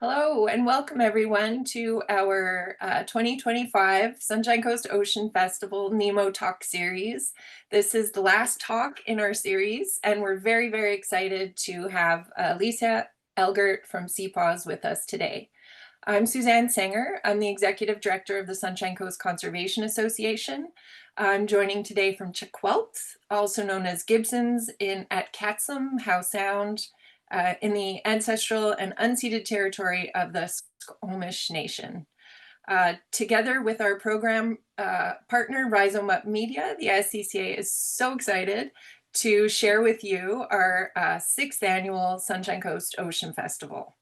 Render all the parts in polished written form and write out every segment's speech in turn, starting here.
Hello and welcome everyone to our 2025 Sunshine Coast Ocean Festival Nemo Talk series. This is the last talk in our series and we're very, very excited to have Alicia Elgert from CPAWS with us today. I'm Suzanne Sanger. I'm the Executive Director of the Sunshine Coast Conservation Association. I'm joining today from Chiquelts, also known as Gibsons at Catsum, Howe Sound, in the ancestral and unceded territory of the Squamish Nation. Together with our program partner, Rhizome Up Media, the SCCA is so excited to share with you our 6th annual Sunshine Coast Ocean Festival.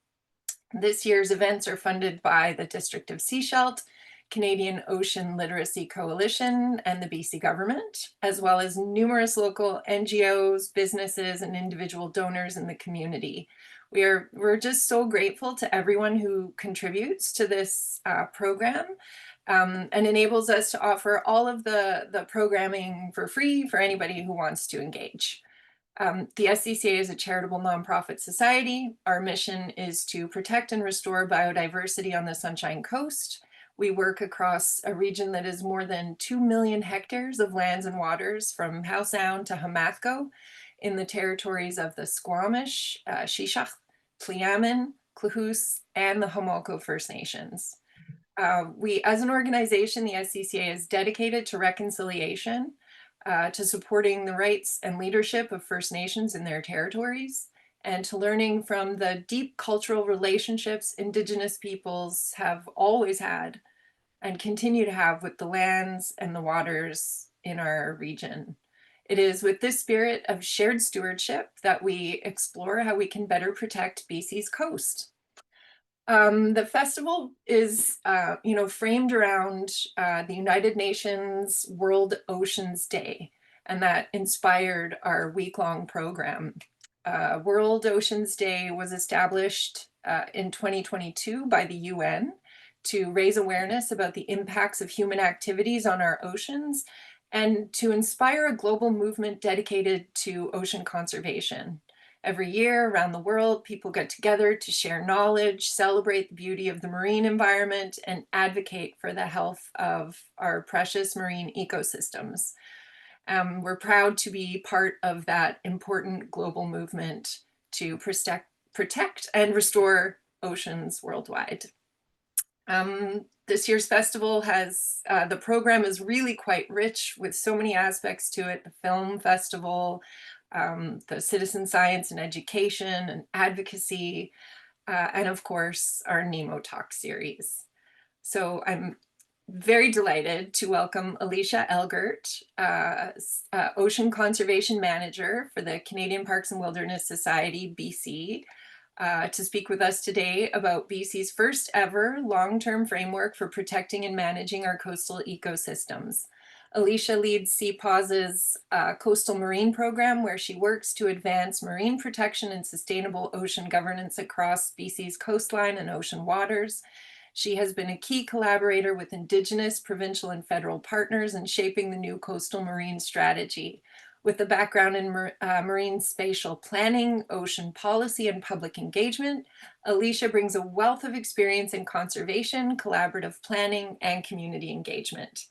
This year's events are funded by the District of Sechelt, Canadian Ocean Literacy Coalition, and the BC government, as well as numerous local NGOs, businesses, and individual donors in the community. We're just so grateful to everyone who contributes to this program and enables us to offer all of the programming for free for anybody who wants to engage. The SCCA is a charitable nonprofit society. Our mission is to protect and restore biodiversity on the Sunshine Coast. We work across a region that is more than 2 million hectares of lands and waters from Howe Sound to Hamathko in the territories of the Squamish, Shishak, Tla'amin, Klahoose, and the Homolko First Nations. We, as an organization, the SCCA is dedicated to reconciliation, to supporting the rights and leadership of First Nations in their territories, and to learning from the deep cultural relationships Indigenous peoples have always had and continue to have with the lands and the waters in our region. It is with this spirit of shared stewardship that we explore how we can better protect BC's coast. The festival is, framed around the United Nations World Oceans Day, and that inspired our week-long program. World Oceans Day was established in 2022 by the UN to raise awareness about the impacts of human activities on our oceans and to inspire a global movement dedicated to ocean conservation. Every year around the world, people get together to share knowledge, celebrate the beauty of the marine environment, and advocate for the health of our precious marine ecosystems. We're proud to be part of that important global movement to protect and restore oceans worldwide. This year's festival has, the program is really quite rich with so many aspects to it. The film festival, the citizen science and education and advocacy, and of course, our Nemo Talk series. So I'm very delighted to welcome Alicia Elgert, Ocean Conservation Manager for the Canadian Parks and Wilderness Society, BC, to speak with us today about BC's first ever long-term framework for protecting and managing our coastal ecosystems. Alicia leads CPAWS's Coastal Marine Program, where she works to advance marine protection and sustainable ocean governance across BC's coastline and ocean waters. She has been a key collaborator with Indigenous, provincial, and federal partners in shaping the new coastal marine strategy. With a background in marine spatial planning, ocean policy, and public engagement, Alicia brings a wealth of experience in conservation, collaborative planning, and community engagement.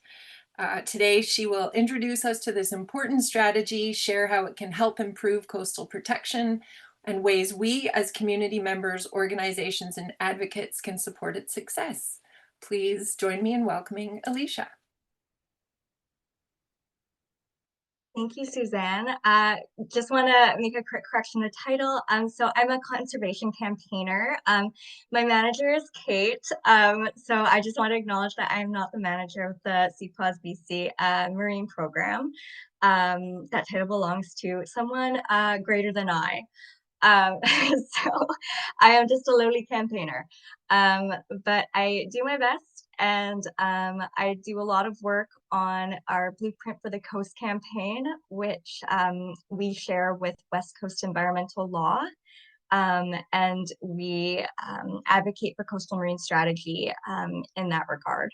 Today, she will introduce us to this important strategy, share how it can help improve coastal protection, and ways we as community members, organizations, and advocates can support its success. Please join me in welcoming Alicia. Thank you, Suzanne. Just want to make a quick correction to title. So I'm a conservation campaigner. My manager is Kate. So I just want to acknowledge that I'm not the manager of the CPAWS BC Marine Program. That title belongs to someone greater than I. So I am just a lowly campaigner. But I do my best. And I do a lot of work on our Blueprint for the Coast campaign, which we share with West Coast Environmental Law. And we advocate for coastal marine strategy in that regard.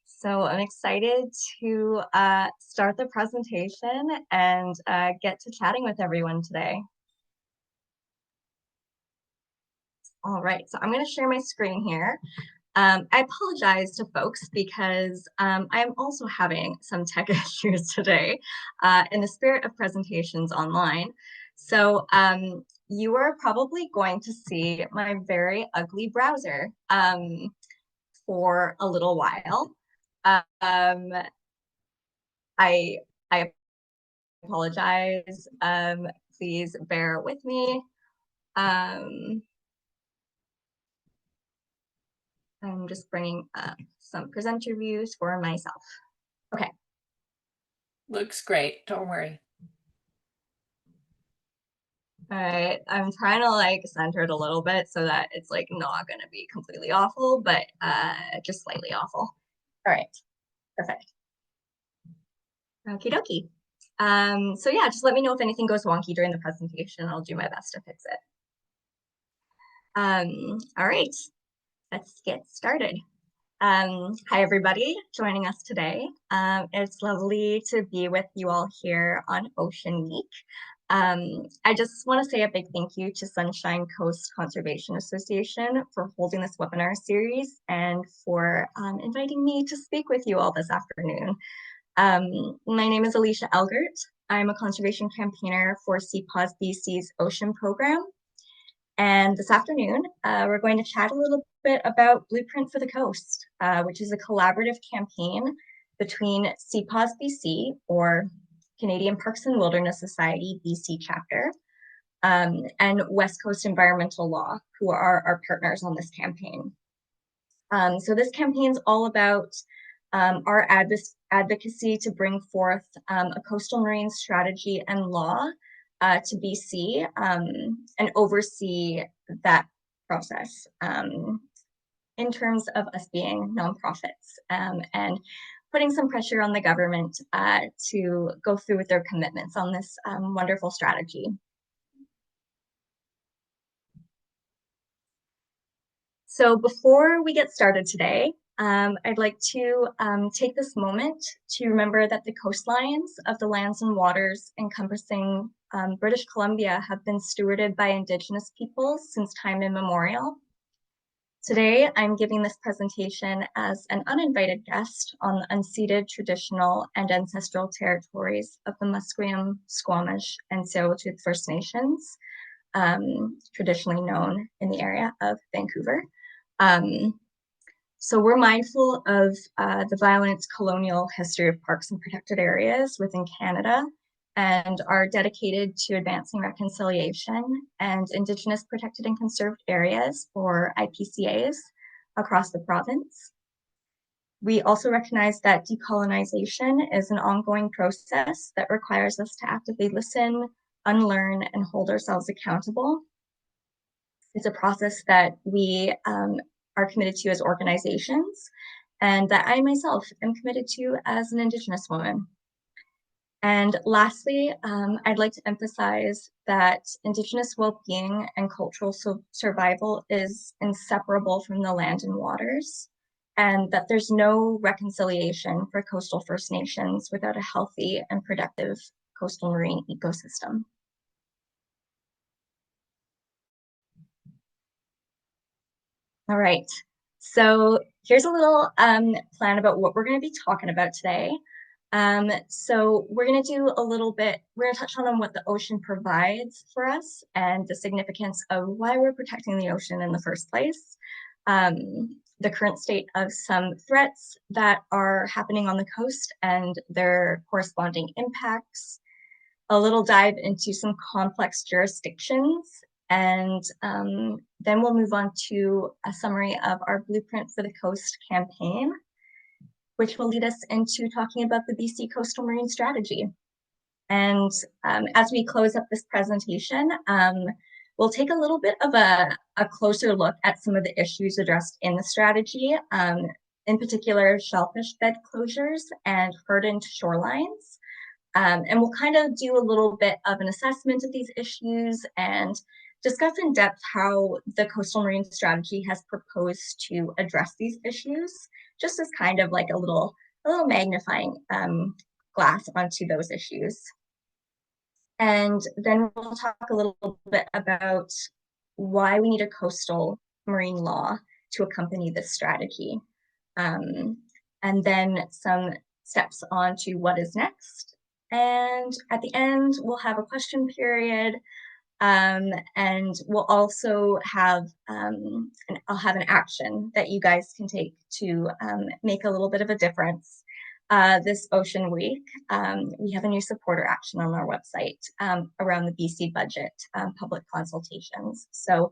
So I'm excited to start the presentation and get to chatting with everyone today. All right, so I'm going to share my screen here. I apologize to folks because I'm also having some tech issues today in the spirit of presentations online. So you are probably going to see my very ugly browser for a little while. Um, I, I apologize. Please bear with me. I'm just bringing up some presenter views for myself. Okay. Looks great. Don't worry. All right. I'm trying to like center it a little bit so that it's like not going to be completely awful, but just slightly awful. All right. Perfect. Okie dokie. So yeah, just let me know if anything goes wonky during the presentation. I'll do my best to fix it. All right. Let's get started. Hi, everybody joining us today. It's lovely to be with you all here on Ocean Week. I just want to say a big thank you to Sunshine Coast Conservation Association for holding this webinar series and for inviting me to speak with you all this afternoon. My name is Alicia Elgert. I'm a conservation campaigner for CPAWS BC's Ocean Program. And this afternoon, we're going to chat a little bit about Blueprint for the Coast, which is a collaborative campaign between CPAWS BC, or Canadian Parks and Wilderness Society BC chapter, and West Coast Environmental Law, who are our partners on this campaign. So this campaign is all about our advocacy to bring forth a coastal marine strategy and law to BC and oversee that process in terms of us being nonprofits and putting some pressure on the government to go through with their commitments on this wonderful strategy. So before we get started today, I'd like to take this moment to remember that the coastlines of the lands and waters encompassing British Columbia have been stewarded by Indigenous peoples since time immemorial. Today, I'm giving this presentation as an uninvited guest on the unceded, traditional, and ancestral territories of the Musqueam, Squamish, and Tsleil-Waututh First Nations, traditionally known in the area of Vancouver. So we're mindful of the violent colonial history of parks and protected areas within Canada and are dedicated to advancing reconciliation and Indigenous protected and conserved areas, or IPCAs, across the province. We also recognize that decolonization is an ongoing process that requires us to actively listen, unlearn, and hold ourselves accountable. It's a process that we are committed to as organizations, and that I myself am committed to as an Indigenous woman. And lastly, I'd like to emphasize that Indigenous well-being and cultural survival is inseparable from the land and waters, and that there's no reconciliation for coastal First Nations without a healthy and productive coastal marine ecosystem. All right, so here's a little plan about what we're going to be talking about today. So we're going to do a little bit, we're going to touch on what the ocean provides for us and the significance of why we're protecting the ocean in the first place, the current state of some threats that are happening on the coast and their corresponding impacts, a little dive into some complex jurisdictions, and then we'll move on to a summary of our Blueprint for the Coast campaign, which will lead us into talking about the BC Coastal Marine Strategy. And as we close up this presentation, we'll take a little bit of a closer look at some of the issues addressed in the strategy, in particular shellfish bed closures and hardened shorelines. And we'll kind of do a little bit of an assessment of these issues and discuss in depth how the Coastal Marine Strategy has proposed to address these issues, just as kind of like a little magnifying glass onto those issues. And then we'll talk a little bit about why we need a coastal marine law to accompany this strategy. And then some steps on to what is next. And at the end, we'll have a question period. And we'll also have, I'll have an action that you guys can take to make a little bit of a difference. This Ocean Week, we have a new supporter action on our website around the BC budget public consultations. So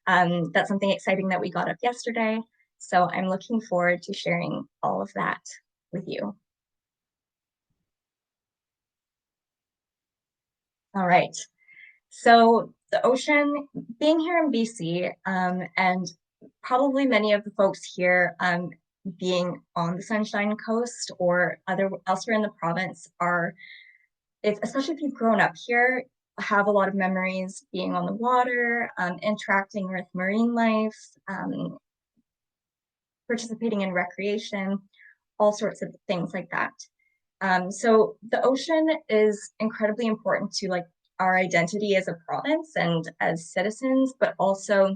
that's something exciting that we got up yesterday. So I'm looking forward to sharing all of that with you. All right. So the ocean, being here in BC, and probably many of the folks here being on the Sunshine Coast or elsewhere in the province especially if you've grown up here, have a lot of memories being on the water, interacting with marine life, participating in recreation, all sorts of things like that. So the ocean is incredibly important to like our identity as a province and as citizens, but also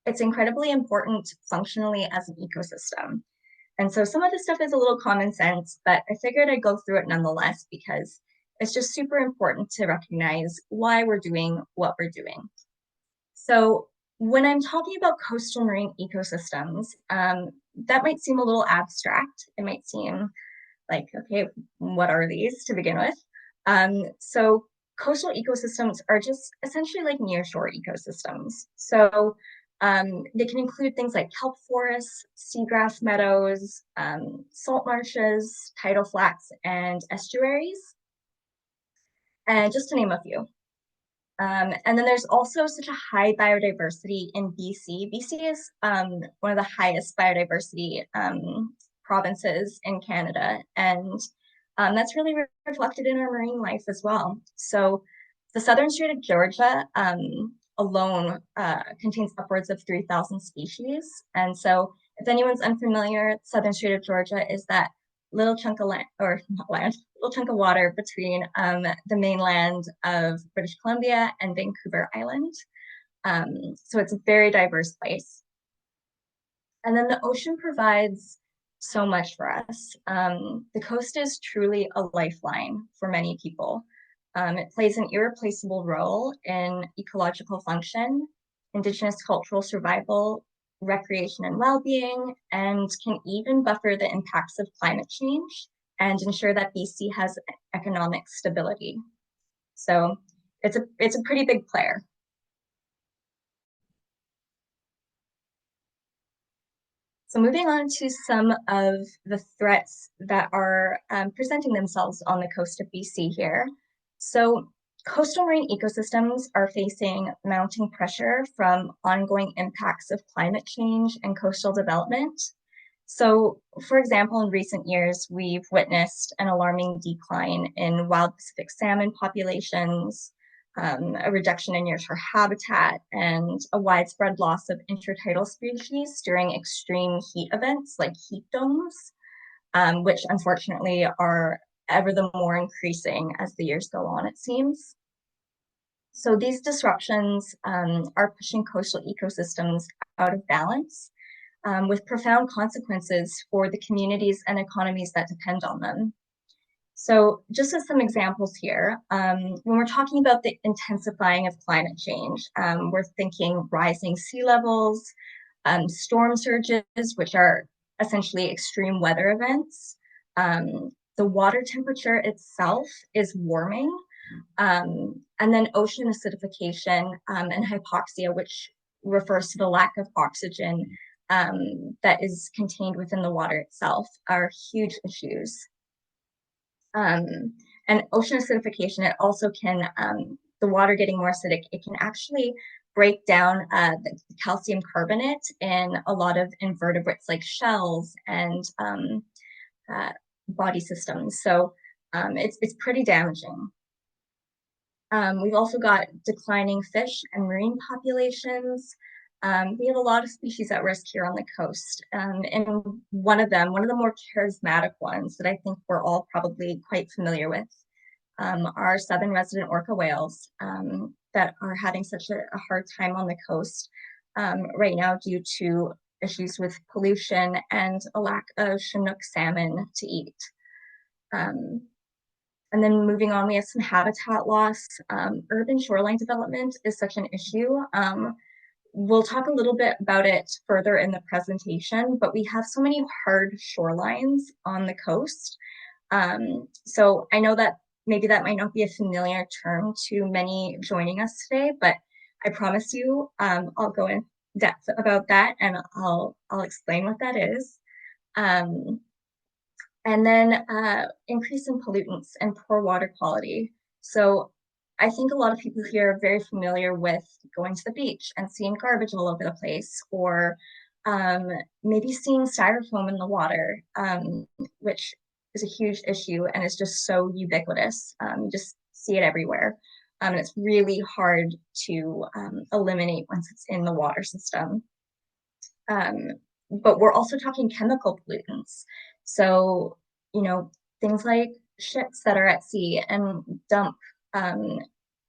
it's incredibly important functionally as an ecosystem. And so some of this stuff is a little common sense, but I figured I'd go through it nonetheless because it's just super important to recognize why we're doing what we're doing. So when I'm talking about coastal marine ecosystems, that might seem a little abstract. It might seem like, okay, what are these to begin with? So coastal ecosystems are just essentially like nearshore ecosystems. So they can include things like kelp forests, seagrass meadows, salt marshes, tidal flats, and estuaries, and just to name a few. And then there's also such a high biodiversity in BC. BC is one of the highest biodiversity provinces in Canada, and that's really reflected in our marine life as well. So the Southern Strait of Georgia alone contains upwards of 3,000 species. And so if anyone's unfamiliar, Southern Strait of Georgia is that little chunk of land, or not land, little chunk of water between the mainland of British Columbia and Vancouver Island. So it's a very diverse place. And then the ocean provides so much for us. The coast is truly a lifeline for many people. It plays an irreplaceable role in ecological function, Indigenous cultural survival, recreation and well-being, and can even buffer the impacts of climate change and ensure that BC has economic stability. So it's a pretty big player. So moving on to some of the threats that are presenting themselves on the coast of BC here. So coastal marine ecosystems are facing mounting pressure from ongoing impacts of climate change and coastal development. So, for example, in recent years, we've witnessed an alarming decline in wild Pacific salmon populations, a reduction in nearshore habitat, and a widespread loss of intertidal species during extreme heat events like heat domes, which unfortunately are ever the more increasing as the years go on, it seems. So these disruptions are pushing coastal ecosystems out of balance, with profound consequences for the communities and economies that depend on them. So just as some examples here, when we're talking about the intensifying of climate change, we're thinking rising sea levels, storm surges, which are essentially extreme weather events. The water temperature itself is warming, and then ocean acidification and hypoxia, which refers to the lack of oxygen that is contained within the water itself, are huge issues. And ocean acidification, it also can, the water getting more acidic, it can actually break down the calcium carbonate in a lot of invertebrates like shells and body systems. So it's pretty damaging. We've also got declining fish and marine populations. We have a lot of species at risk here on the coast. And one of the more charismatic ones that I think we're all probably quite familiar with, are southern resident orca whales that that are having such a hard time on the coast right now due to issues with pollution and a lack of Chinook salmon to eat. And then moving on, we have some habitat loss. Urban shoreline development is such an issue. We'll talk a little bit about it further in the presentation, but we have so many hard shorelines on the coast. So I know that maybe that might not be a familiar term to many joining us today, but I promise you, I'll go in depth about that and I'll explain what that is. And then increase in pollutants and poor water quality. So I think a lot of people here are very familiar with going to the beach and seeing garbage all over the place, or maybe seeing styrofoam in the water, which is a huge issue and is just so ubiquitous. You just see it everywhere. And it's really hard to eliminate once it's in the water system. But we're also talking chemical pollutants. So, you know, things like ships that are at sea and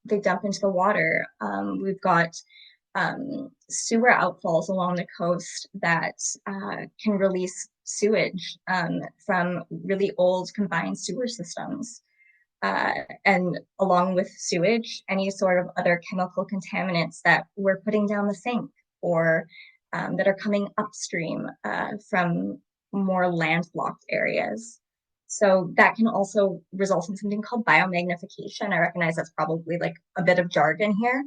they dump into the water. We've got sewer outfalls along the coast that can release sewage from really old combined sewer systems. And along with sewage, any sort of other chemical contaminants that we're putting down the sink or that are coming upstream from more landlocked areas. So that can also result in something called biomagnification. I recognize that's probably like a bit of jargon here,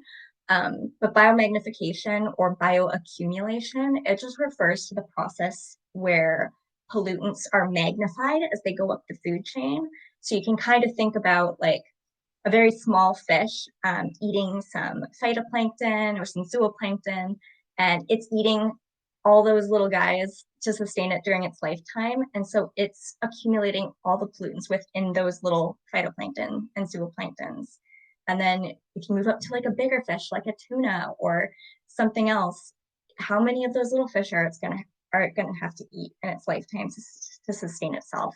but biomagnification or bioaccumulation, it just refers to the process where pollutants are magnified as they go up the food chain. So you can kind of think about like a very small fish eating some phytoplankton or some zooplankton, and it's eating all those little guys to sustain it during its lifetime. And so it's accumulating all the pollutants within those little phytoplankton and zooplanktons. And then if you move up to like a bigger fish, like a tuna or something else, how many of those little fish are it gonna have to eat in its lifetime to sustain itself?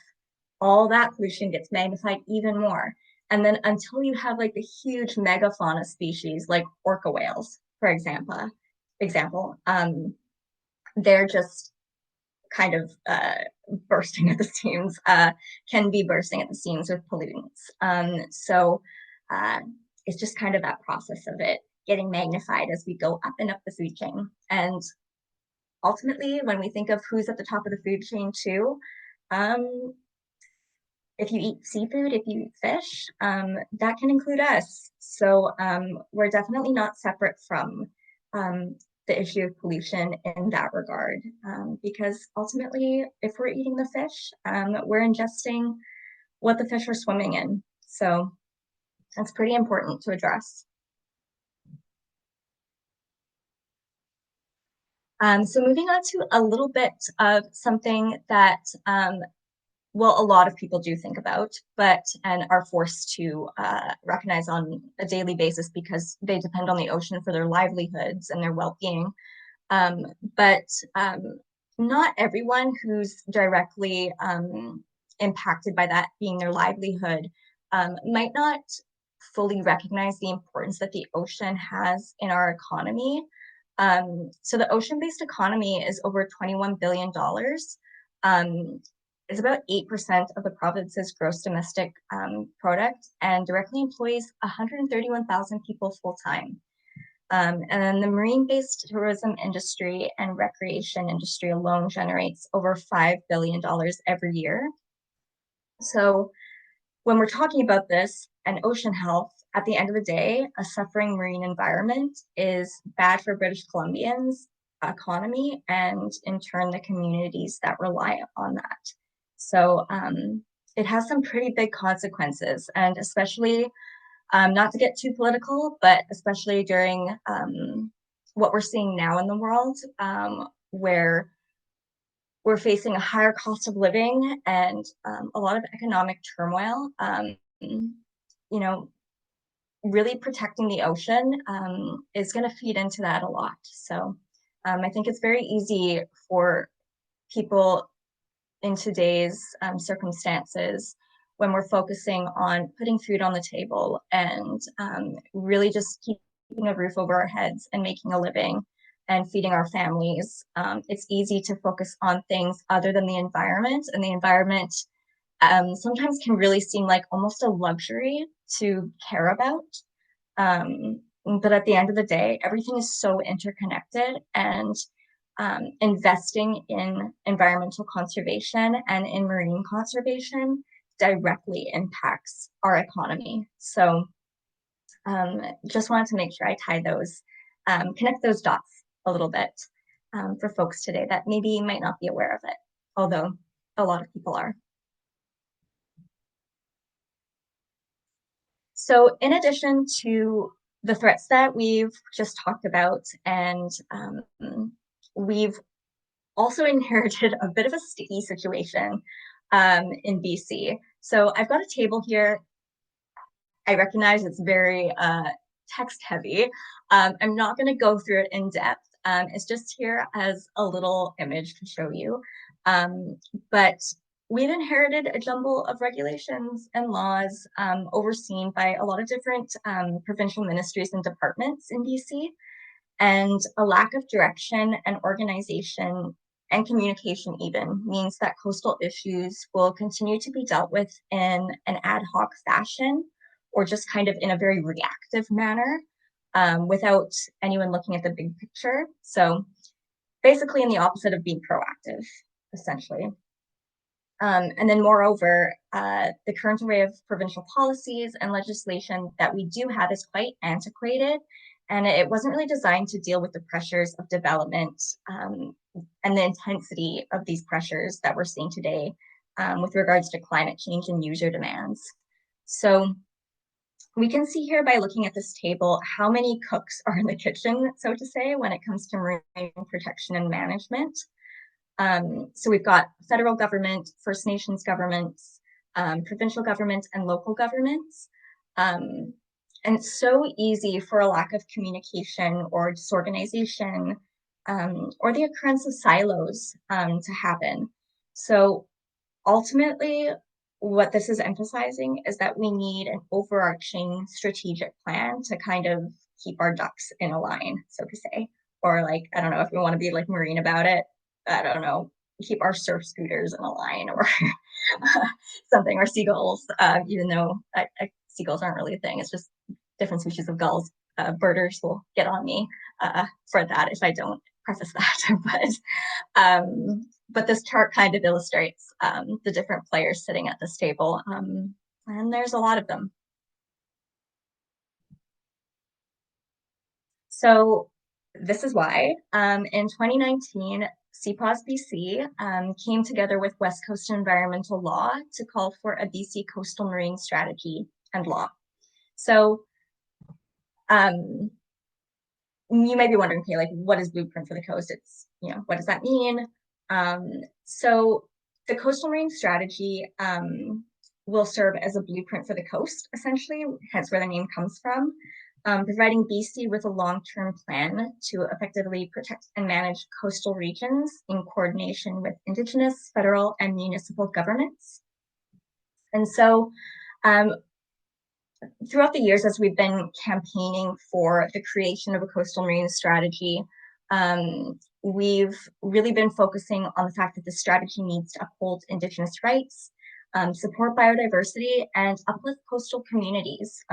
All that pollution gets magnified even more. And then until you have like the huge megafauna species like orca whales, for example, they're just kind of bursting at the seams, can be bursting at the seams with pollutants. So it's just kind of that process of it getting magnified as we go up and up the food chain. And ultimately, when we think of who's at the top of the food chain too, if you eat seafood, if you eat fish, that can include us. So we're definitely not separate from the issue of pollution in that regard, because ultimately, if we're eating the fish, we're ingesting what the fish are swimming in. So that's pretty important to address. So moving on to a little bit of something that well, a lot of people do think about, and are forced to recognize on a daily basis because they depend on the ocean for their livelihoods and their well-being. But not everyone who's directly impacted by that being their livelihood might not fully recognize the importance that the ocean has in our economy. So the ocean-based economy is over $21 billion. Is about 8% of the province's gross domestic product and directly employs 131,000 people full-time. And then the marine-based tourism industry and recreation industry alone generates over $5 billion every year. So when we're talking about this and ocean health, at the end of the day, a suffering marine environment is bad for British Columbians' economy and in turn the communities that rely on that. So it has some pretty big consequences, and especially not to get too political, but especially during what we're seeing now in the world, where we're facing a higher cost of living and a lot of economic turmoil. You know, really protecting the ocean is going to feed into that a lot. So I think it's very easy for people in today's circumstances when we're focusing on putting food on the table and really just a roof over our heads and making a living and feeding our families, it's easy to focus on things other than the environment, and the environment sometimes can really seem like almost a luxury to care about. But at the end of the day, everything is so interconnected, and investing in environmental conservation and in marine conservation directly impacts our economy. So just wanted to make sure I tie those, connect those dots a little bit for folks today that maybe might not be aware of it, although a lot of people are. So in addition to the threats that we've just talked about, and we've also inherited a bit of a sticky situation in BC. So I've got a table here. I recognize it's very text heavy. I'm not going to go through it in depth. It's just here as a little image to show you. But we've inherited a jumble of regulations and laws overseen by a lot of different provincial ministries and departments in BC, and a lack of direction and organization and communication even means that coastal issues will continue to be dealt with in an ad hoc fashion, or just kind of in a very reactive manner, without anyone looking at the big picture. So basically in the opposite of being proactive, essentially. And then moreover, the current array of provincial policies and legislation that we do have is quite antiquated, and it wasn't really designed to deal with the pressures of development and the intensity of these pressures that we're seeing today with regards to climate change and user demands. So we can see here by looking at this table how many cooks are in the kitchen, so to say, when it comes to marine protection and management. So we've got federal government, First Nations governments, provincial governments, and local governments. And it's so easy for a lack of communication or disorganization or the occurrence of silos to happen. So ultimately, what this is emphasizing is that we need an overarching strategic plan to kind of keep our ducks in a line, so to say. Or like, I don't know if we want to be like marine about it, I don't know, keep our surf scooters in a line or something, or seagulls, even though seagulls aren't really a thing. It's just different species of gulls. Birders will get on me for that if I don't preface that. But this chart kind of illustrates the different players sitting at this table, and there's a lot of them. So this is why in 2019, CPAWS BC came together with West Coast Environmental Law to call for a BC coastal marine strategy and law. So you might be wondering, okay, like what is Blueprint for the Coast? It's, you know, what does that mean? So the coastal marine strategy will serve as a blueprint for the coast, essentially, hence where the name comes from, providing BC with a long-term plan to effectively protect and manage coastal regions in coordination with Indigenous, federal, and municipal governments. And so throughout the years, as we've been campaigning for the creation of a coastal marine strategy, we've really been focusing on the fact that the strategy needs to uphold Indigenous rights, support biodiversity, and uplift coastal communities.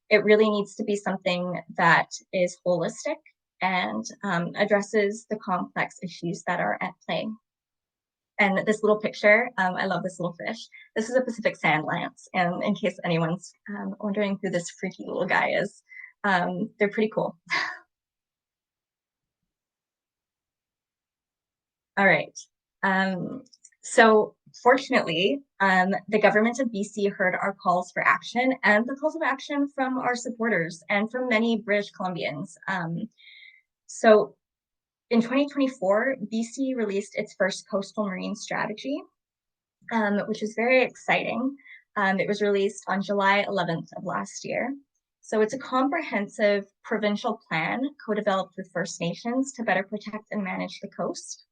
It really needs to be something that is holistic and addresses the complex issues that are at play. And this little picture, I love this little fish. This is a Pacific sand lance. And in case anyone's wondering who this freaky little guy is, they're pretty cool. All right. So fortunately, the government of BC heard our calls for action and the calls of action from our supporters and from many British Columbians. So in 2024, BC released its first coastal marine strategy, which is very exciting. It was released on July 11th of last year. So it's a comprehensive provincial plan co-developed with First Nations to better protect and manage the coast.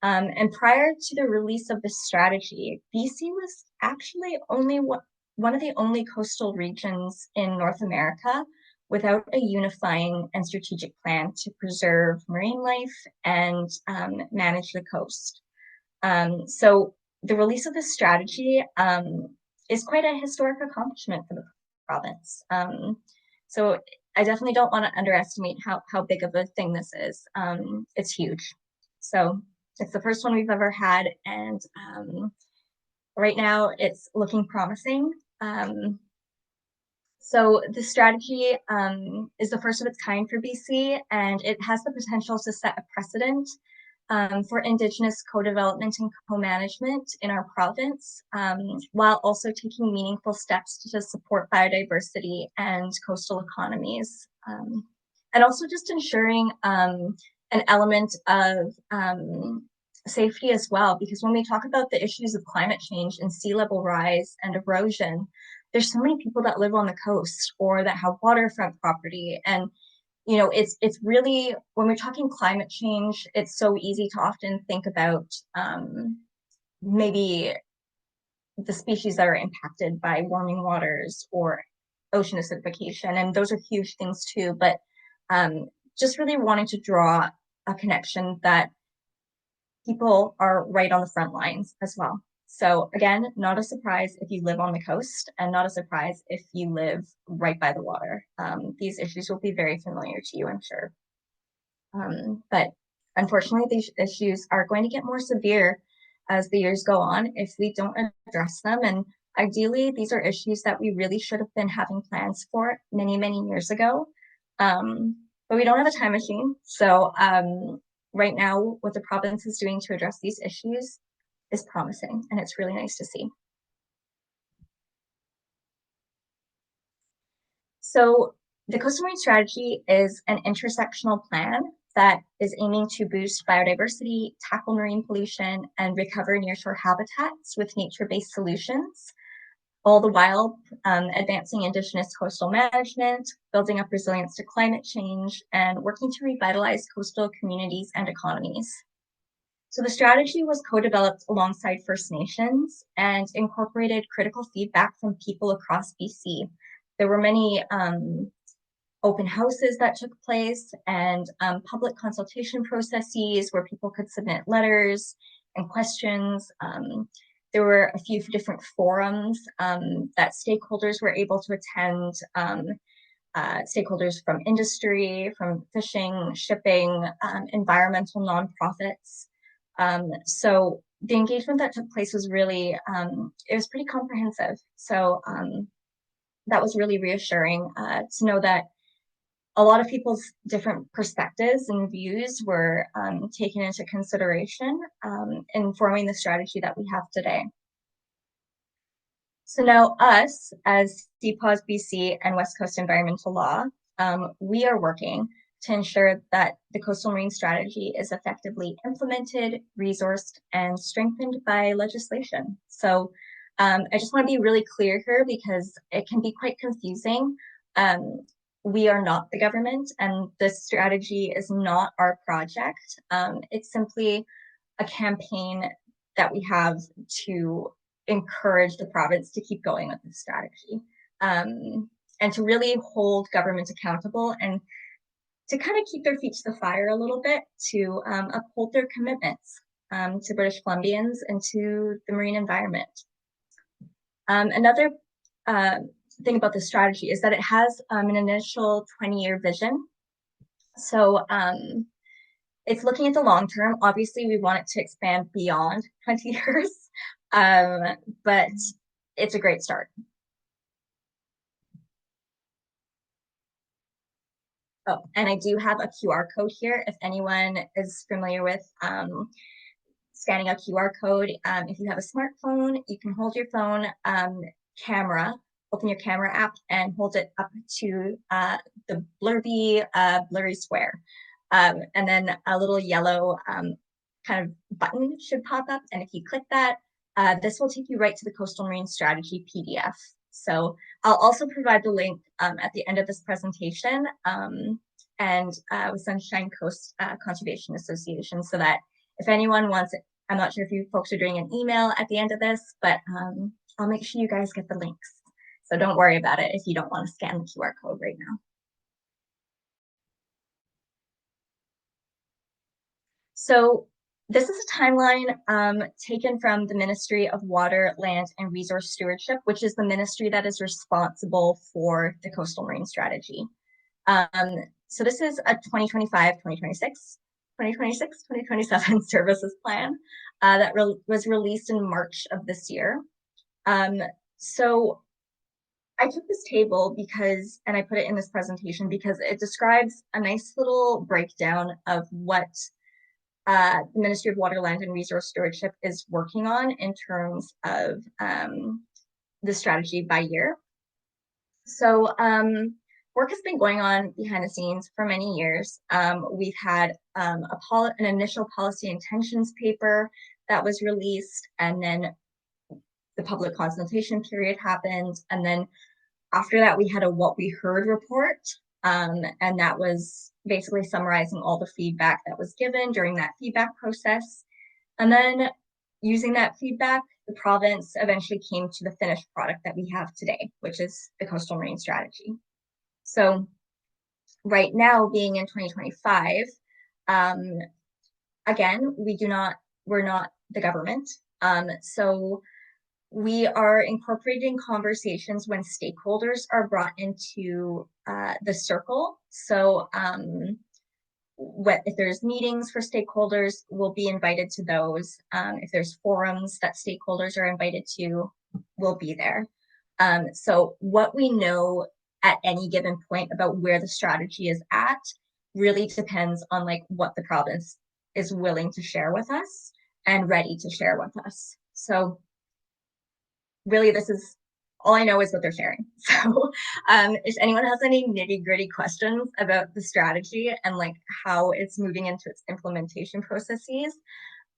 And prior to the release of this strategy, BC was actually only one of the only coastal regions in North America without a unifying and strategic plan to preserve marine life and manage the coast. So the release of this strategy is quite a historic accomplishment for the province. So I definitely don't want to underestimate how big of a thing this is. It's huge. So it's the first one we've ever had, and right now it's looking promising. So the strategy is the first of its kind for BC, and it has the potential to set a precedent for Indigenous co-development and co-management in our province, while also taking meaningful steps to support biodiversity and coastal economies. And also just ensuring an element of safety as well, because when we talk about the issues of climate change and sea level rise and erosion, there's so many people that live on the coast or that have waterfront property. And you know, it's really, when we're talking climate change, it's so easy to often think about maybe the species that are impacted by warming waters or ocean acidification, and those are huge things too. But just really wanting to draw a connection that people are right on the front lines as well. So again, not a surprise if you live on the coast, and not a surprise if you live right by the water. These issues will be very familiar to you, I'm sure. But unfortunately, these issues are going to get more severe as the years go on if we don't address them. And ideally, these are issues that we really should have been having plans for many, many years ago. But we don't have a time machine. So right now, what the province is doing to address these issues is promising, and it's really nice to see. So the Coastal Marine Strategy is an intersectional plan that is aiming to boost biodiversity, tackle marine pollution, and recover nearshore habitats with nature-based solutions, all the while advancing Indigenous coastal management, building up resilience to climate change, and working to revitalize coastal communities and economies. So the strategy was co-developed alongside First Nations and incorporated critical feedback from people across BC. There were many open houses that took place, and public consultation processes where people could submit letters and questions. There were a few different forums that stakeholders were able to attend, stakeholders from industry, from fishing, shipping, environmental nonprofits. So the engagement that took place was really, it was pretty comprehensive. So that was really reassuring to know that a lot of people's different perspectives and views were taken into consideration in forming the strategy that we have today. So now us, as CPAWS BC and West Coast Environmental Law, we are working to ensure that the Coastal Marine Strategy is effectively implemented, resourced, and strengthened by legislation. So I just want to be really clear here because it can be quite confusing. We are not the government, and this strategy is not our project. It's simply a campaign that we have to encourage the province to keep going with this strategy, and to really hold government accountable and to kind of keep their feet to the fire a little bit, to uphold their commitments to British Columbians and to the marine environment. Another thing about the strategy is that it has an initial 20-year vision. So it's looking at the long term. Obviously, we want it to expand beyond 20 years, but it's a great start. Oh, and I do have a QR code here. If anyone is familiar with scanning a QR code, if you have a smartphone, you can hold your phone camera, open your camera app and hold it up to the blurry square. And then a little yellow kind of button should pop up. And if you click that, this will take you right to the Coastal Marine Strategy PDF. So I'll also provide the link at the end of this presentation and with Sunshine Coast Conservation Association, so that if anyone wants it, I'm not sure if you folks are doing an email at the end of this, but I'll make sure you guys get the links. So don't worry about it if you don't want to scan the QR code right now. So this is a timeline taken from the Ministry of Water, Land, and Resource Stewardship, which is the ministry that is responsible for the coastal marine strategy. So this is a 2025, 2026, 2026, 2027 services plan that was released in March of this year. So I took this table because, and I put it in this presentation because it describes a nice little breakdown of what the Ministry of Water, Land, and Resource Stewardship is working on in terms of the strategy by year. So work has been going on behind the scenes for many years. We've had an initial policy intentions paper that was released, and then the public consultation period happened. And then after that, we had a what we heard report, and that was basically summarizing all the feedback that was given during that feedback process. And then using that feedback, the province eventually came to the finished product that we have today, which is the coastal marine strategy. So right now, being in 2025, again, we're not the government. So we are incorporating conversations when stakeholders are brought into the circle. So if there's meetings for stakeholders, we'll be invited to those. If there's forums that stakeholders are invited to, we'll be there. So what we know at any given point about where the strategy is at really depends on like what the province is willing to share with us and ready to share with us. So really, this is all I know is what they're sharing. So if anyone has any nitty-gritty questions about the strategy and like how it's moving into its implementation processes,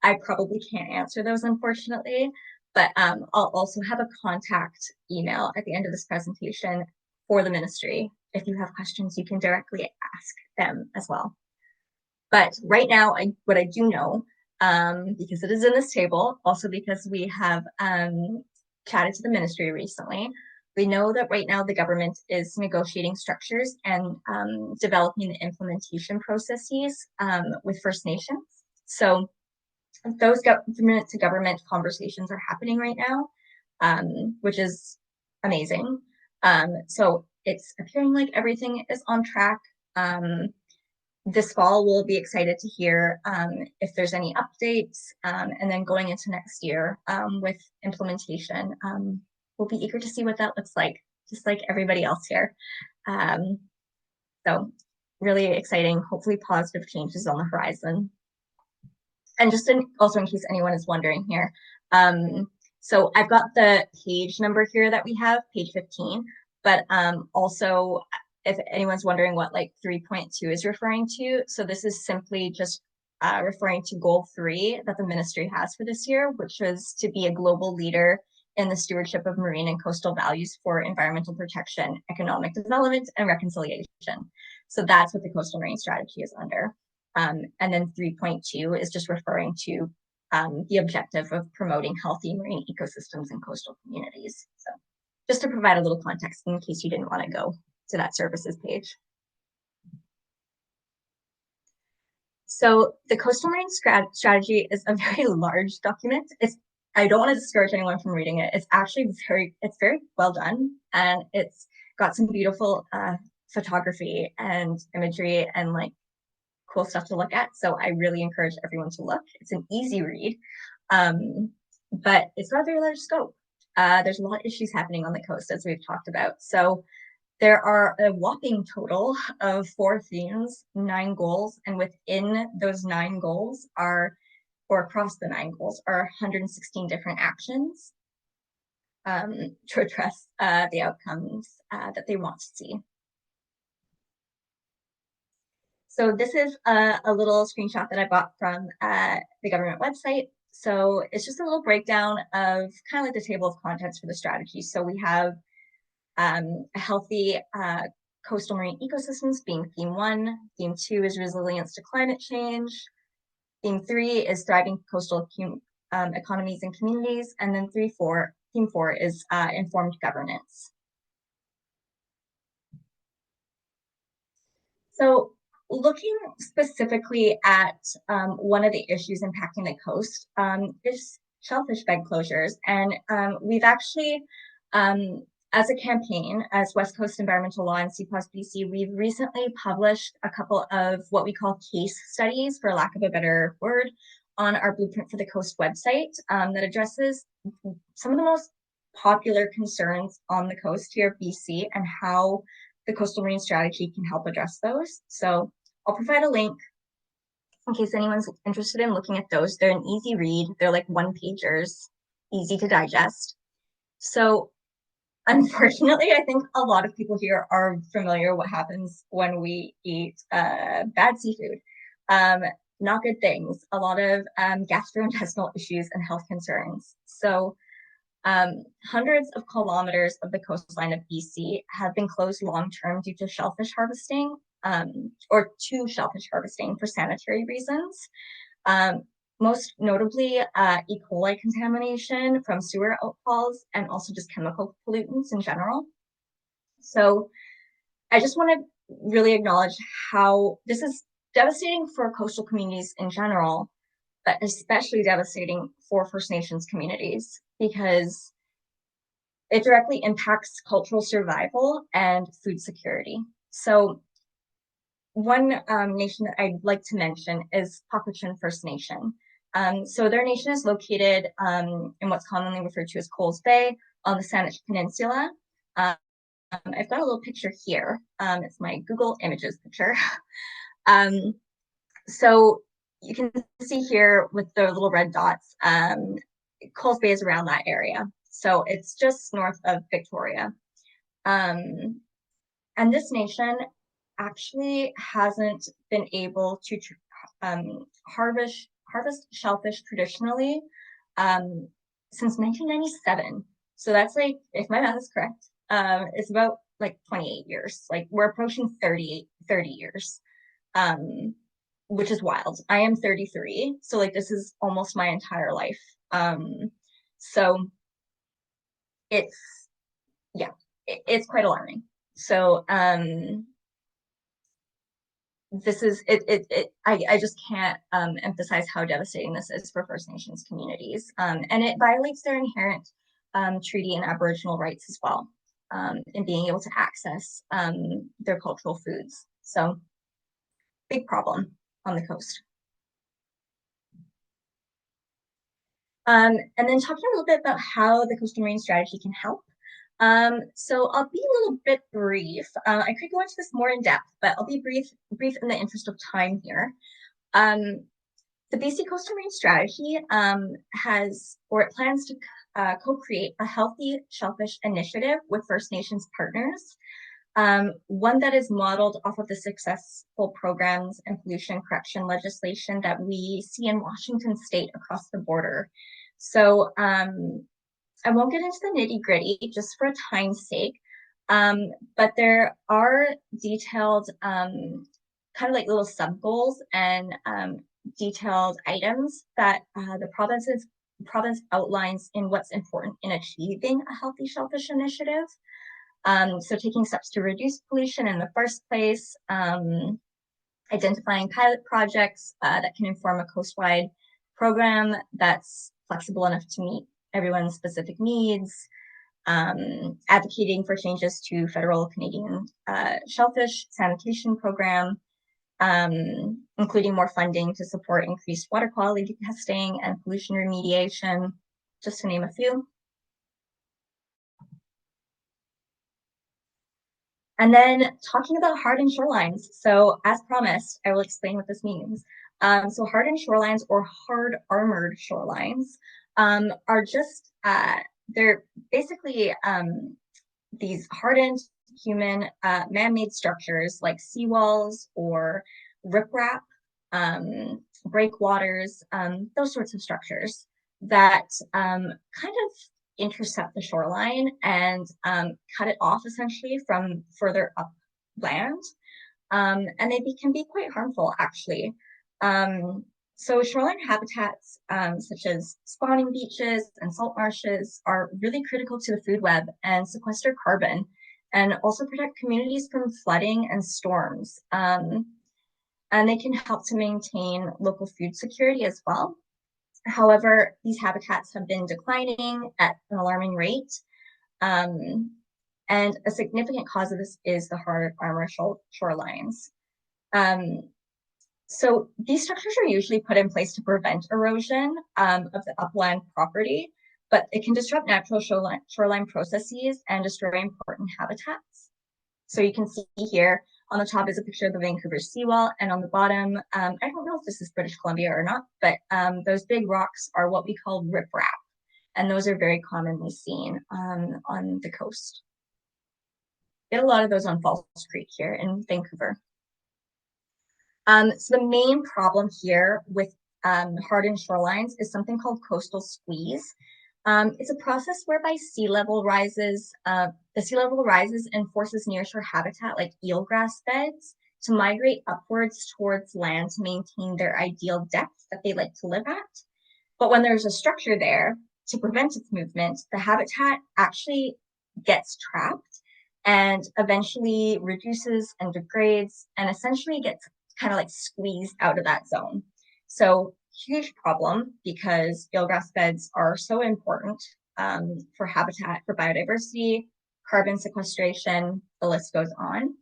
I probably can't answer those, unfortunately. But I'll also have a contact email at the end of this presentation for the ministry. If you have questions, you can directly ask them as well. But right now, what I do know, because it is in this table, also because we have chatted to the ministry recently, we know that right now the government is negotiating structures and developing the implementation processes with First Nations. So those government to government conversations are happening right now, which is amazing. So it's appearing like everything is on track. This fall, we'll be excited to hear if there's any updates, and then going into next year with implementation, we'll be eager to see what that looks like, just like everybody else here. So really exciting, hopefully positive changes on the horizon. And just also in case anyone is wondering here, so I've got the page number here that we have, page 15, but also if anyone's wondering what like 3.2 is referring to, so this is simply just referring to goal 3 that the ministry has for this year, which was to be a global leader in the stewardship of marine and coastal values for environmental protection, economic development, and reconciliation. So that's what the coastal marine strategy is under. And then 3.2 is just referring to the objective of promoting healthy marine ecosystems and coastal communities. So just to provide a little context in case you didn't want to go to that services page. So the coastal marine strategy is a very large document. I don't want to discourage anyone from reading it. It's actually very well done, and it's got some beautiful photography and imagery and like cool stuff to look at. So I really encourage everyone to look. It's an easy read, but it's got a very large scope. There's a lot of issues happening on the coast, as we've talked about. So there are a whopping total of 4 themes, 9 goals, and within those 9 goals or across the 9 goals, are 116 different actions to address the outcomes that they want to see. So this is a little screenshot that I bought from the government website. So it's just a little breakdown of kind of like the table of contents for the strategy. So we have a healthy coastal marine ecosystems being theme 1. Theme 2 is resilience to climate change. Theme 3 is thriving coastal economies and communities. And then theme 4 is informed governance. So looking specifically at one of the issues impacting the coast is shellfish bed closures. And we've actually, as a campaign, as West Coast Environmental Law and CPAWS BC, we've recently published a couple of what we call case studies, for lack of a better word, on our Blueprint for the Coast website that addresses some of the most popular concerns on the coast here of BC and how the coastal marine strategy can help address those. So I'll provide a link in case anyone's interested in looking at those. They're an easy read. They're like one-pagers, easy to digest. So unfortunately, I think a lot of people here are familiar what happens when we eat bad seafood. Not good things, a lot of gastrointestinal issues and health concerns. So hundreds of kilometers of the coastline of BC have been closed long-term due to shellfish harvesting, or to shellfish harvesting for sanitary reasons. Most notably, E. coli contamination from sewer outfalls and also just chemical pollutants in general. So I just want to really acknowledge how this is devastating for coastal communities in general, but especially devastating for First Nations communities because it directly impacts cultural survival and food security. So one nation that I'd like to mention is Paquachin First Nation. So their nation is located in what's commonly referred to as Coles Bay on the Saanich Peninsula. I've got a little picture here. It's my Google Images picture. So you can see here with the little red dots, Coles Bay is around that area. So it's just north of Victoria. And this nation actually hasn't been able to harvest shellfish traditionally since 1997. So that's like, if my math is correct, it's about like 28 years. Like we're approaching 30 years, which is wild. I am 33, so like this is almost my entire life. So it's, yeah, it's quite alarming. So this is I just can't emphasize how devastating this is for First Nations communities, and it violates their inherent treaty and Aboriginal rights as well, in being able to access their cultural foods. So big problem on the coast. And then talking a little bit about how the coastal marine strategy can help. So I'll be a little bit brief. I could go into this more in depth, but I'll be brief in the interest of time here. The BC Coastal Marine Strategy it plans to co-create a healthy shellfish initiative with First Nations partners, one that is modeled off of the successful programs and pollution correction legislation that we see in Washington state across the border. So I won't get into the nitty-gritty just for time's sake, but there are detailed kind of like little sub-goals and detailed items that the province outlines in what's important in achieving a healthy shellfish initiative. So taking steps to reduce pollution in the first place, identifying pilot projects that can inform a coastwide program that's flexible enough to meet everyone's specific needs, advocating for changes to federal Canadian shellfish sanitation program, including more funding to support increased water quality testing and pollution remediation, just to name a few. And then talking about hardened shorelines. So as promised, I will explain what this means. So hardened shorelines or hard armored shorelines are just, they're basically these hardened human man-made structures like seawalls or riprap, breakwaters, those sorts of structures that kind of intercept the shoreline and cut it off essentially from further upland. And they can be quite harmful actually. So shoreline habitats such as spawning beaches and salt marshes are really critical to the food web and sequester carbon and also protect communities from flooding and storms. and they can help to maintain local food security as well. However, these habitats have been declining at an alarming rate. And a significant cause of this is the hard armor shorelines. So these structures are usually put in place to prevent erosion of the upland property, but it can disrupt natural shoreline processes and destroy important habitats. So you can see here on the top is a picture of the Vancouver seawall, and on the bottom, I don't know if this is British Columbia or not, but those big rocks are what we call riprap, and those are very commonly seen on the coast. Get a lot of those on Falls Creek here in Vancouver. So the main problem here with hardened shorelines is something called coastal squeeze. It's a process whereby sea level rises, the sea level rises and forces nearshore habitat like eelgrass beds to migrate upwards towards land to maintain their ideal depth that they like to live at. But when there's a structure there to prevent its movement, the habitat actually gets trapped and eventually reduces and degrades and essentially gets kind of like squeezed out of that zone. So huge problem because eelgrass beds are so important for habitat, for biodiversity, carbon sequestration, the list goes on.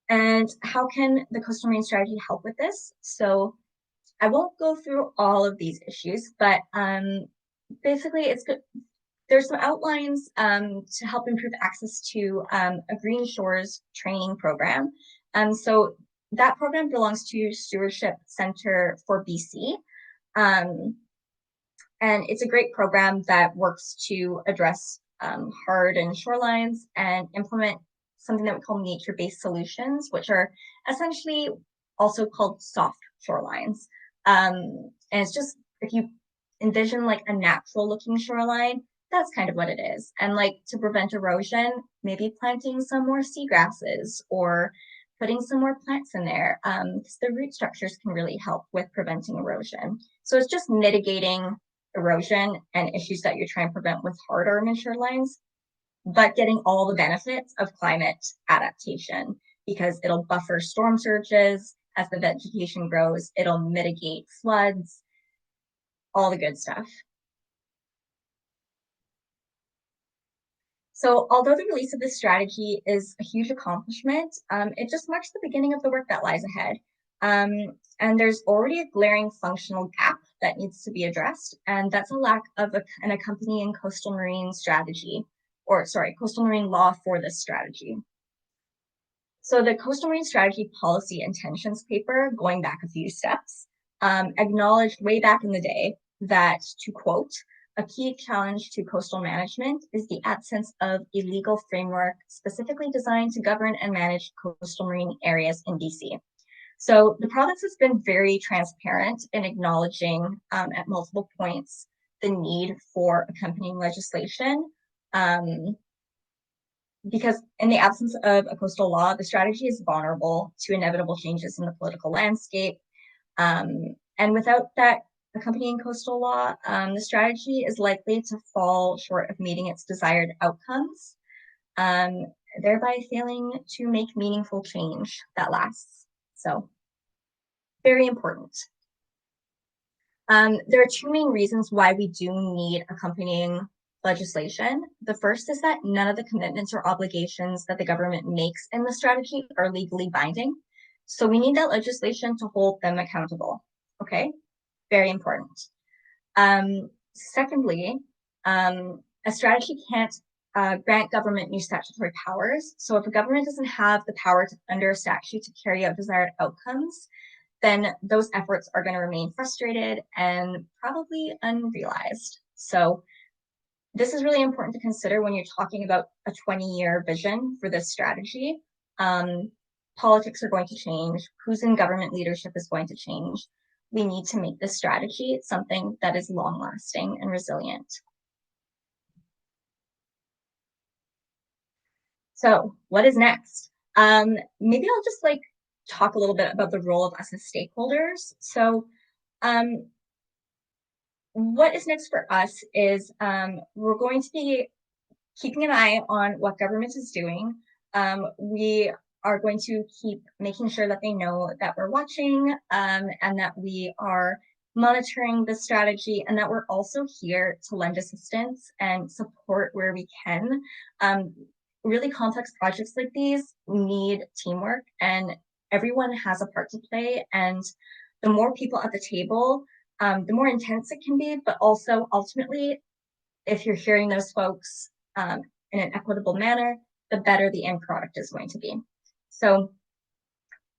And how can the coastal marine strategy help with this? So I won't go through all of these issues, but basically it's good. There's some outlines to help improve access to a Green Shores training program. So that program belongs to Stewardship Center for BC. And it's a great program that works to address hardened shorelines and implement something that we call nature-based solutions, which are essentially also called soft shorelines. And it's just, if you envision like a natural looking shoreline, that's kind of what it is. And like to prevent erosion, maybe planting some more seagrasses or putting some more plants in there, because the root structures can really help with preventing erosion. So it's just mitigating erosion and issues that you're trying to prevent with hard armor shorelines, but getting all the benefits of climate adaptation because it'll buffer storm surges as the vegetation grows, it'll mitigate floods, all the good stuff. So although the release of this strategy is a huge accomplishment, it just marks the beginning of the work that lies ahead. And there's already a glaring functional gap that needs to be addressed, and that's a lack of an accompanying coastal marine strategy, or sorry, coastal marine law for this strategy. So the coastal marine strategy policy intentions paper, going back a few steps, acknowledged way back in the day that, to quote, a key challenge to coastal management is the absence of a legal framework specifically designed to govern and manage coastal marine areas in BC. So the province has been very transparent in acknowledging at multiple points the need for accompanying legislation. Because in the absence of a coastal law, the strategy is vulnerable to inevitable changes in the political landscape. And without that accompanying coastal law, the strategy is likely to fall short of meeting its desired outcomes, thereby failing to make meaningful change that lasts. So, very important. There are two main reasons why we do need accompanying legislation. The first is that none of the commitments or obligations that the government makes in the strategy are legally binding. So we need that legislation to hold them accountable. Okay, very important. Secondly, a strategy can't grant government new statutory powers. So if a government doesn't have the power under a statute to carry out desired outcomes, then those efforts are going to remain frustrated and probably unrealized. So this is really important to consider when you're talking about a 20-year vision for this strategy. Politics are going to change. Who's in government leadership is going to change. We need to make this strategy something that is long-lasting and resilient. So what is next? Maybe I'll just like talk a little bit about the role of us as stakeholders. So what is next for us is we're going to be keeping an eye on what government is doing. We are going to keep making sure that they know that we're watching, and that we are monitoring the strategy, and that we're also here to lend assistance and support where we can. Really complex projects like these need teamwork, and everyone has a part to play. And the more people at the table, the more intense it can be, but also ultimately, if you're hearing those folks in an equitable manner, the better the end product is going to be. So,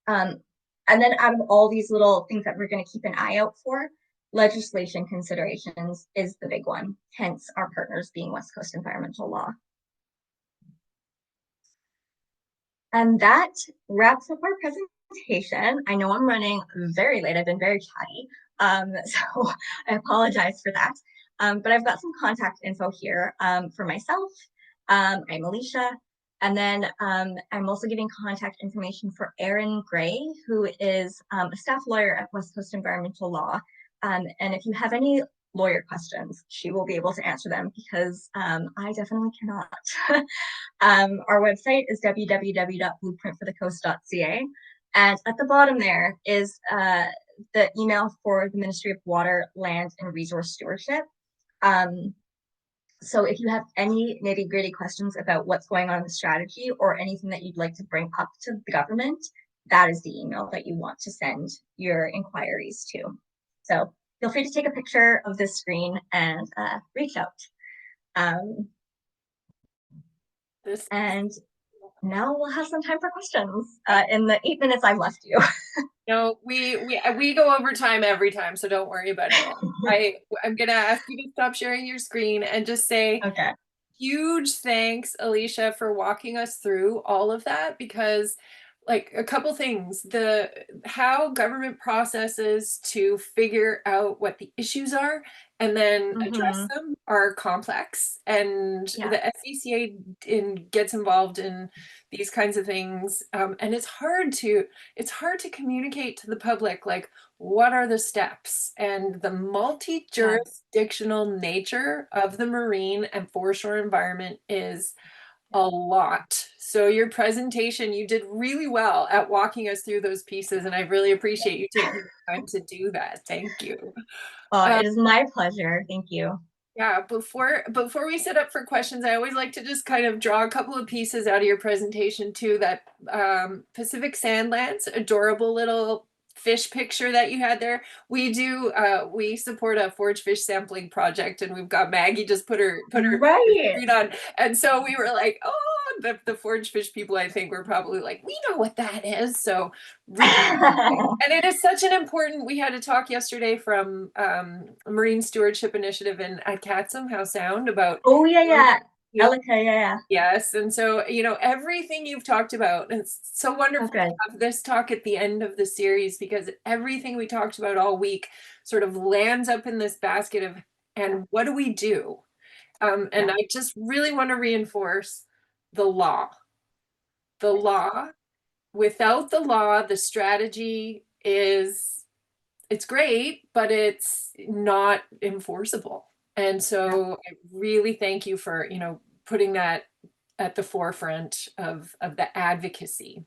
and then out of all these little things that we're going to keep an eye out for, legislation considerations is the big one, hence our partners being West Coast Environmental Law. And that wraps up our presentation. I know I'm running very late. I've been very chatty, so I apologize for that. But I've got some contact info here for myself. I'm Alicia. And then I'm also giving contact information for Erin Gray, who is a staff lawyer at West Coast Environmental Law. And if you have any lawyer questions, she will be able to answer them, because I definitely cannot. Our website is www.blueprintforthecoast.ca. And at the bottom there is the email for the Ministry of Water, Land, and Resource Stewardship. So if you have any nitty-gritty questions about what's going on in the strategy, or anything that you'd like to bring up to the government, that is the email that you want to send your inquiries to. So feel free to take a picture of this screen and reach out. And now we'll have some time for questions in the 8 minutes I've left you. No, we go over time every time, so don't worry about it. I'm gonna ask you to stop sharing your screen and just say, okay. Huge thanks, Alicia, for walking us through all of that, because like a couple things, how government processes to figure out what the issues are and then address them are complex, and the SCCA gets involved in these kinds of things, and it's hard to communicate to the public, like, what are the steps, and the multi-jurisdictional nature of the marine and foreshore environment is a lot. So your presentation, you did really well at walking us through those pieces, and I really appreciate you taking the time to do that. Thank you. It is my pleasure. Thank you. Yeah, before we set up for questions, I always like to just kind of draw a couple of pieces out of your presentation too. That Pacific Sandlands, adorable little fish picture that you had there. We support a forage fish sampling project, and we've got Maggie just put her screen on, and so we were like, oh, the forage fish people, I think, were probably like, we know what that is. So really, and it is such an important. We had a talk yesterday from Marine Stewardship Initiative at Catsum House Sound about. Oh yeah. Elgert, yeah. Yes, and so everything you've talked about, and it's so wonderful to have this talk at the end of the series, because everything we talked about all week sort of lands up in this basket of, and what do we do? And I just really want to reinforce the law. The law. Without the law, the strategy it's great, but it's not enforceable. And so I really thank you for, putting that at the forefront of the advocacy.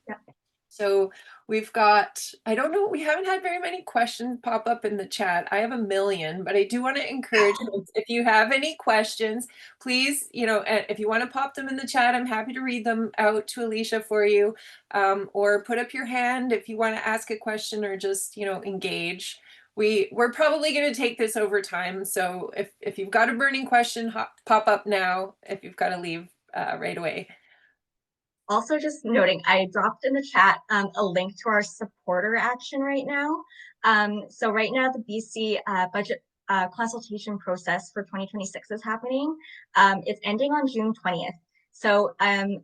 So we've got, I don't know, we haven't had very many questions pop up in the chat. I have a million, but I do want to encourage if you have any questions, please, if you want to pop them in the chat, I'm happy to read them out to Alicia for you, or put up your hand if you want to ask a question, or just, engage. We're probably going to take this over time. So if you've got a burning question, pop up now. If you've got to leave right away. Also, just noting, I dropped in the chat a link to our supporter action right now. So right now, the BC budget consultation process for 2026 is happening. It's ending on June 20th. So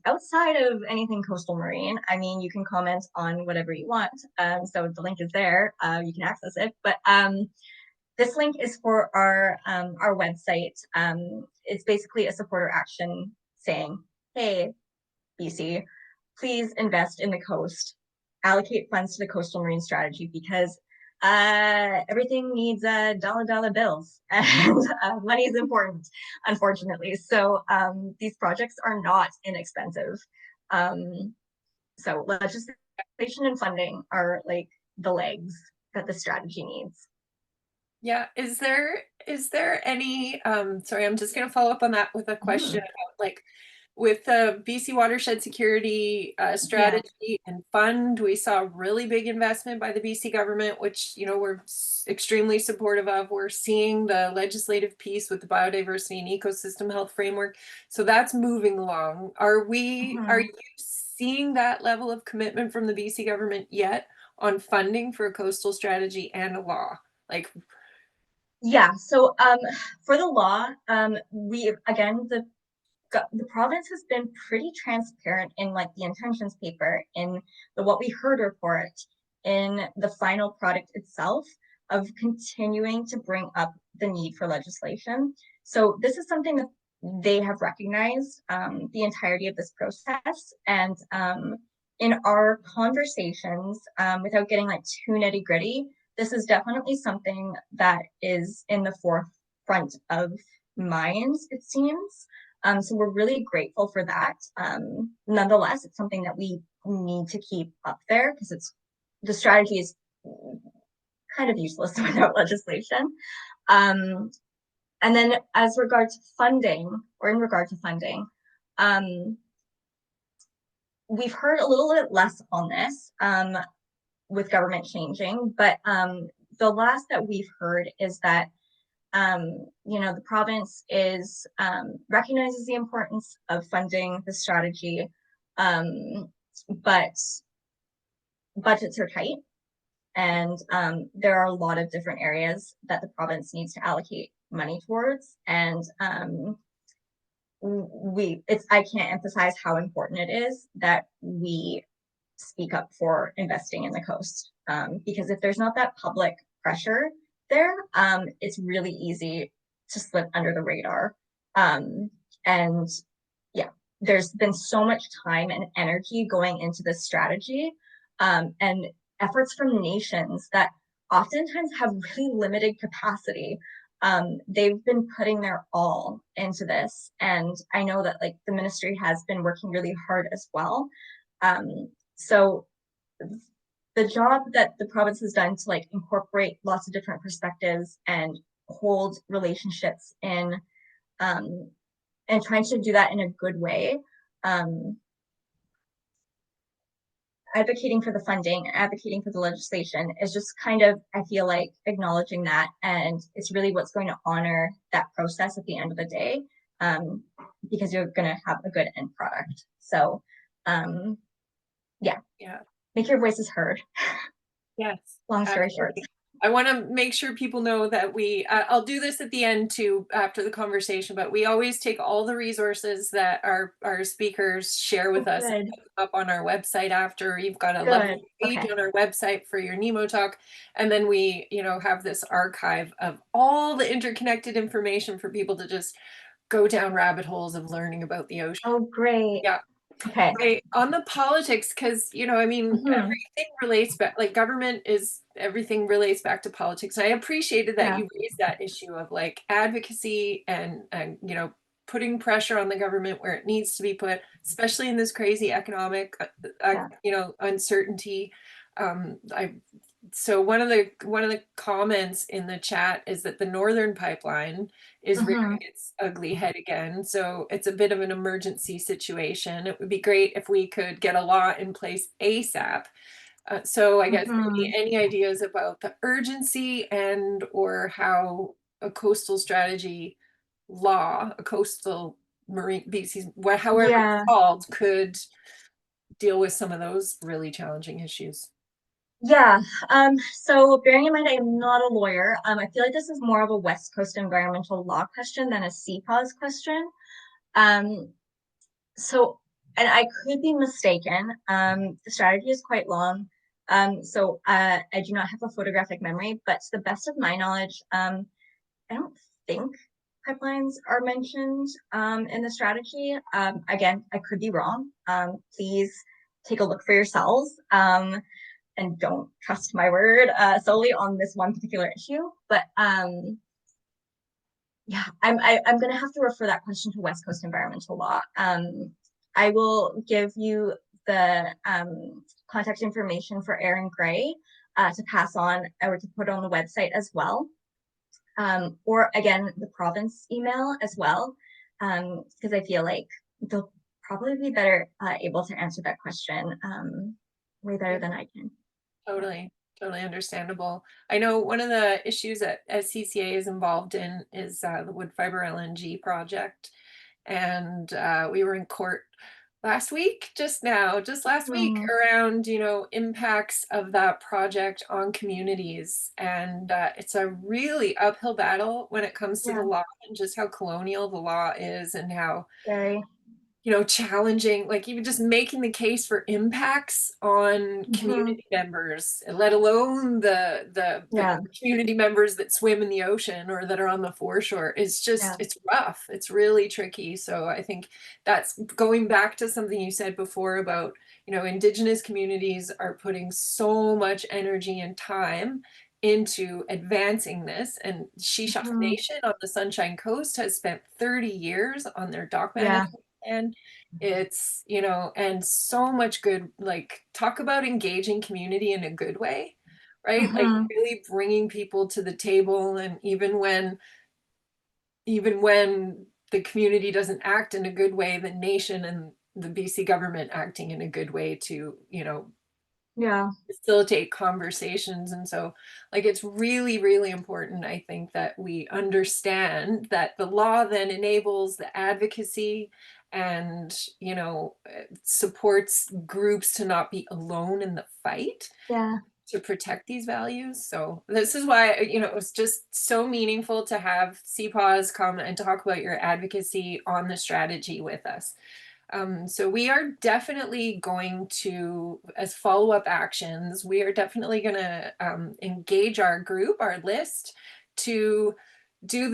outside of anything coastal marine, I mean, you can comment on whatever you want. So the link is there. You can access it. But this link is for our website. It's basically a supporter action saying, hey, BC, please invest in the coast, allocate funds to the coastal marine strategy, because everything needs dollar bills, and money is important, unfortunately. So these projects are not inexpensive. So legislation and funding are like the legs that the strategy needs. Yeah, is there any sorry, I'm just gonna follow up on that with a question Mm. about like with the BC watershed security Yeah. strategy and fund, we saw really big investment by the BC government, which we're extremely supportive of. We're seeing the legislative piece with the biodiversity and ecosystem health framework, so that's moving along. Are Mhm. you seeing that level of commitment from the BC government yet on funding for a coastal strategy and a law? Like, Yeah, so for the law, we again the province has been pretty transparent in like the intentions paper, in the what we heard report, in the final product itself, of continuing to bring up the need for legislation. So this is something that they have recognized the entirety of this process, and in our conversations, without getting like too nitty gritty, this is definitely something that is in the forefront of minds, it seems. So we're really grateful for that. Nonetheless, it's something that we need to keep up there because the strategy is kind of useless without legislation. Um, and then as regards to funding, or in regard to funding, um, we've heard a little bit less on this with government changing, but the last that we've heard is that the province is recognizes the importance of funding the strategy, but budgets are tight, and there are a lot of different areas that the province needs to allocate money towards, and I can't emphasize how important it is that we speak up for investing in the coast, because if there's not that public pressure there, it's really easy to slip under the radar. And yeah, there's been so much time and energy going into this strategy, and efforts from nations that oftentimes have really limited capacity. They've been putting their all into this, and I know that like the ministry has been working really hard as well. So the job that the province has done to like incorporate lots of different perspectives and hold relationships in, and trying to do that in a good way, um, advocating for the funding, advocating for the legislation is just kind of, I feel like, acknowledging that, and it's really what's going to honor that process at the end of the day, um, because you're going to have a good end product. So yeah, yeah. make your voices heard. Yes, Long story short. absolutely. I want to make sure people know that I'll do this at the end too, after the conversation, but we always take all the resources that our speakers share Oh, with us and good, put them up on our website after. You've got a good. lovely page Okay. on our website for your Nemo talk. And then we, have this archive of all the interconnected information for people to just go down rabbit holes of learning about the ocean. Oh, great. Yeah. Okay. Right. On the politics, because, Hmm. everything relates back, like government is, everything relates back to politics. I appreciated that Yeah, you raised that issue of like advocacy and, putting pressure on the government where it needs to be put, especially in this crazy economic, yeah. uncertainty. I So one of the comments in the chat is that the Northern Pipeline is rearing Hmm. its ugly head again. So it's a bit of an emergency situation. It would be great if we could get a law in place ASAP. So I guess Hmm. any ideas about the urgency and or how a coastal strategy law, a coastal marine species, however it's Yeah, called, could deal with some of those really challenging issues. yeah. So bearing in mind I am not a lawyer, I feel like this is more of a West Coast environmental law question than a CPAWS question. Um, so, and I could be mistaken. The strategy is quite long. I do not have a photographic memory, but to the best of my knowledge, I don't think pipelines are mentioned in the strategy. Again, I could be wrong. Please take a look for yourselves, and don't trust my word solely on this one particular issue. But yeah, I'm gonna have to refer that question to West Coast environmental law. I will give you the contact information for Erin Gray to pass on or to put on the website as well. Or again, the province email as well, because I feel like they'll probably be better able to answer that question way better than I can. Totally, totally understandable. I know one of the issues that SCCA is involved in is the wood fiber LNG project. And we were in court last week, just last week, around, impacts of that project on communities. And it's a really uphill battle when it comes to the law and just how colonial the law is and how Very. challenging, like even just making the case for impacts on community members, let alone the community members that swim in the ocean or that are on the foreshore. It's it's rough. It's really tricky. So I think that's going back to something you said before about, Indigenous communities are putting so much energy and time into advancing this, and Shishaf Nation on the Sunshine Coast has spent 30 years on their dock management. And it's, and so much good, like talk about engaging community in a good way, right? Like really bringing people to the table. And even when the community doesn't act in a good way, the nation and the BC government acting in a good way to, facilitate conversations. And so like it's really, really important, I think, that we understand that the law then enables the advocacy and supports groups to not be alone in the fight to protect these values. So this is why it was just so meaningful to have CPAWS come and talk about your advocacy on the strategy with us. So we are definitely going to, as follow-up actions, we are definitely going to engage our group, our list, to do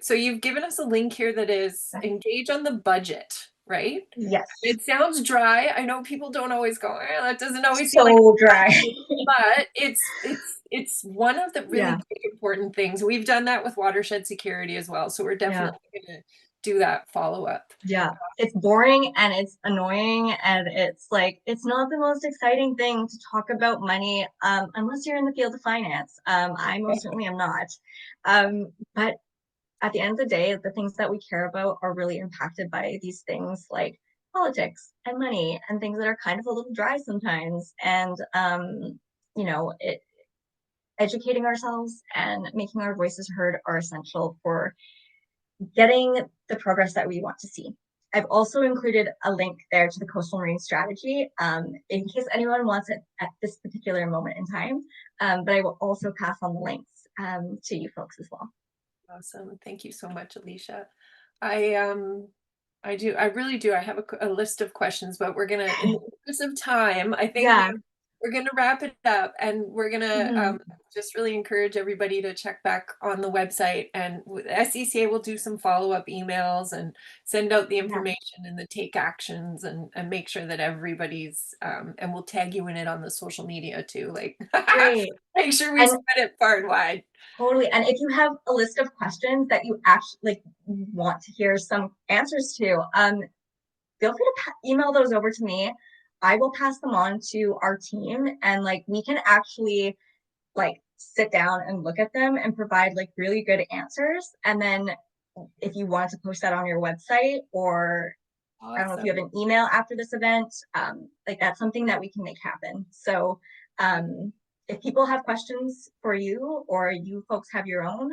so you've given us a link here that is engage on the budget, right? Yes. It sounds dry. I know people don't always go, that doesn't always so seem like dry. but it's one of the really big important things. We've done that with watershed security as well. So we're definitely going to do that follow-up. Yeah, it's boring and it's annoying and it's like it's not the most exciting thing to talk about money unless you're in the field of finance. I most certainly am not. But at the end of the day, the things that we care about are really impacted by these things like politics and money and things that are kind of a little dry sometimes. And educating ourselves and making our voices heard are essential for getting the progress that we want to see. I've also included a link there to the coastal marine strategy in case anyone wants it at this particular moment in time. But I will also pass on the links to you folks as well. Awesome. Thank you so much, Alicia. I really do. I have a list of questions, but we're gonna, in the interest of time, I think we're gonna wrap it up, and we're gonna just really encourage everybody to check back on the website, and SCCA will do some follow-up emails and send out the information and the take actions and make sure that everybody's and we'll tag you in it on the social media too. Like Great. make sure we spread it far and wide. Totally. And if you have a list of questions that you actually want to hear some answers to, feel free to email those over to me. I will pass them on to our team, and we can actually sit down and look at them and provide really good answers. And then if you want to post that on your website, or I don't know if you have an email after this event, that's something that we can make happen. So if people have questions for you, or you folks have your own,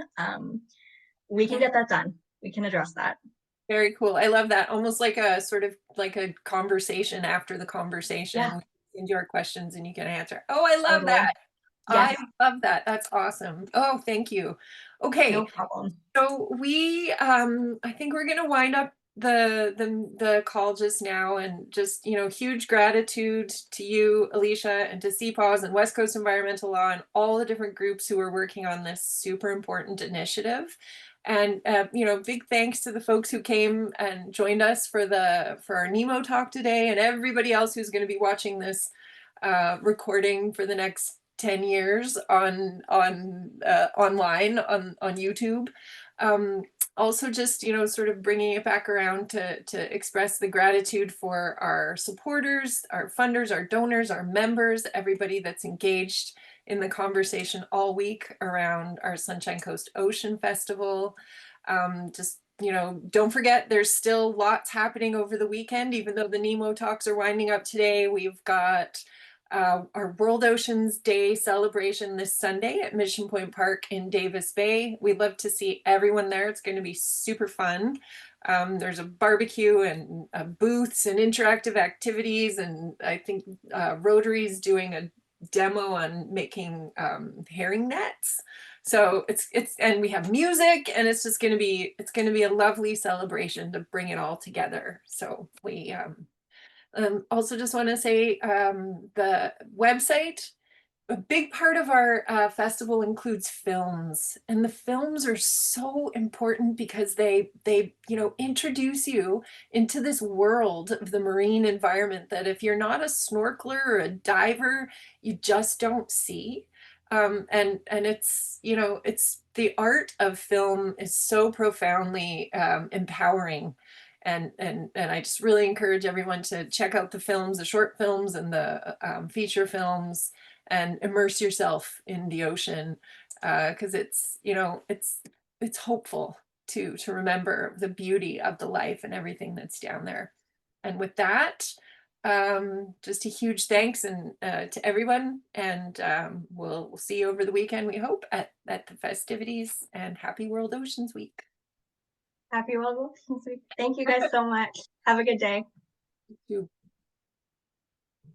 we can get that done. We can address that. Very cool. I love that. Almost like a sort of like a conversation after the conversation. Yeah. Send your questions and you can answer. Oh, I love that. Yes. I love that. That's awesome. Oh, thank you. Okay. No problem. So we, I think we're going to wind up the call just now, and just, huge gratitude to you, Alicia, and to CPAWS and West Coast Environmental Law and all the different groups who are working on this super important initiative. And, big thanks to the folks who came and joined us for our NEMO talk today, and everybody else who's going to be watching this recording for the next 10 years on online on YouTube. Also just, you know, sort of bringing it back around to express the gratitude for our supporters, our funders, our donors, our members, everybody that's engaged in the conversation all week around our Sunshine Coast Ocean Festival. Just, you know, don't forget, there's still lots happening over the weekend, even though the Nemo talks are winding up today. We've got our World Oceans Day celebration this Sunday at Mission Point Park in Davis Bay. We'd love to see everyone there. It's going to be super fun. There's a barbecue and booths and interactive activities, and I think Rotary's doing a demo on making herring nets. So it's and we have music, and it's just going to be a lovely celebration to bring it all together. So we also just want to say the website, a big part of our festival includes films, and the films are so important because they you know, introduce you into this world of the marine environment that if you're not a snorkeler or a diver, you just don't see. And it's, you know, it's the art of film is so profoundly empowering. And I just really encourage everyone to check out the films, the short films and the feature films, and immerse yourself in the ocean, because it's, you know, it's hopeful to remember the beauty of the life and everything that's down there. And with that, just a huge thanks and to everyone, and we'll see you over the weekend, we hope, at the festivities, and happy World Oceans Week. Happy World Oceans Week. Thank you guys so much. Have a good day. You too.